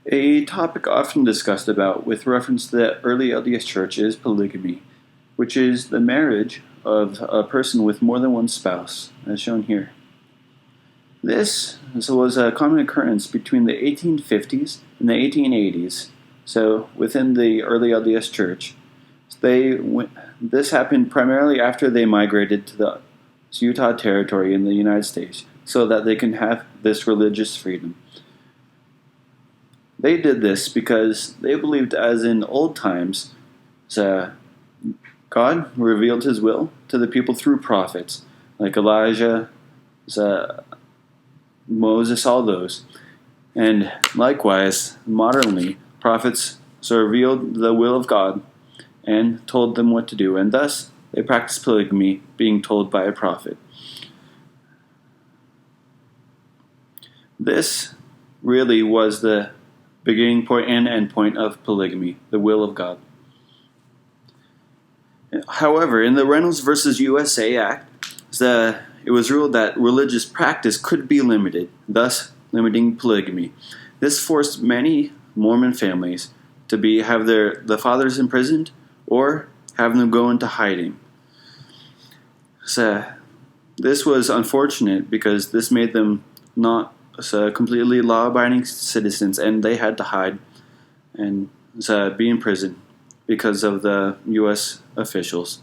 A topic often discussed about with reference to the early LDS Church is polygamy, which is the marriage of a person with more than one spouse, as shown here. This was a common occurrence between the 1850s and the 1880s, so within the early LDS Church. This happened primarily after they migrated to the Utah Territory in the United States, so that they can have this religious freedom. They did this because they believed, as in old times, God revealed his will to the people through prophets, like Elijah, Moses, all those. And likewise, modernly, prophets revealed the will of God and told them what to do, and thus they practiced polygamy, being told by a prophet. This really was the beginning point and end point of polygamy, the will of God. However, in the Reynolds versus USA Act, it was ruled that religious practice could be limited, thus limiting polygamy. This forced many Mormon families to have the fathers imprisoned or have them go into hiding. This was unfortunate because this made them not completely law-abiding citizens, and they had to hide and be in prison because of the U.S. officials.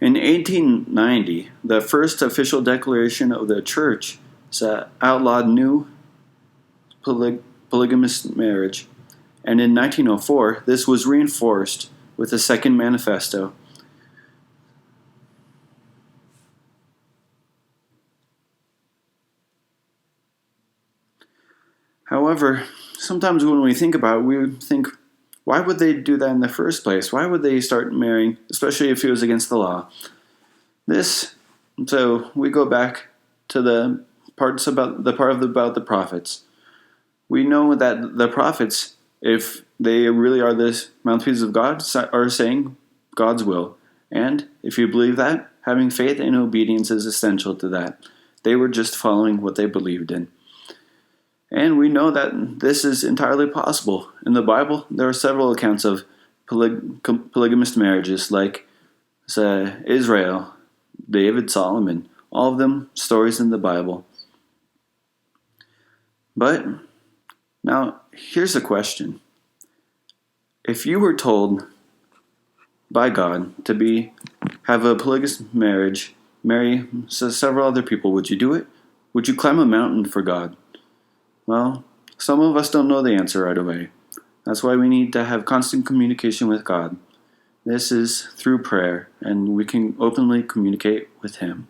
In 1890, the first official declaration of the church outlawed new polygamous marriage, and in 1904, this was reinforced with the Second Manifesto. However, sometimes when we think about it, we think, why would they do that in the first place? Why would they start marrying, especially if it was against the law? So we go back to the part about the prophets. We know that the prophets, if they really are this mouthpiece of God, are saying God's will. And if you believe that, having faith and obedience is essential to that. They were just following what they believed in. And we know that this is entirely possible. In the Bible, there are several accounts of polygamous marriages, like Israel, David, Solomon, all of them stories in the Bible. But now, here's a question. If you were told by God to have a polygamous marriage, marry several other people, would you do it? Would you climb a mountain for God? Well, some of us don't know the answer right away. That's why we need to have constant communication with God. This is through prayer, and we can openly communicate with Him.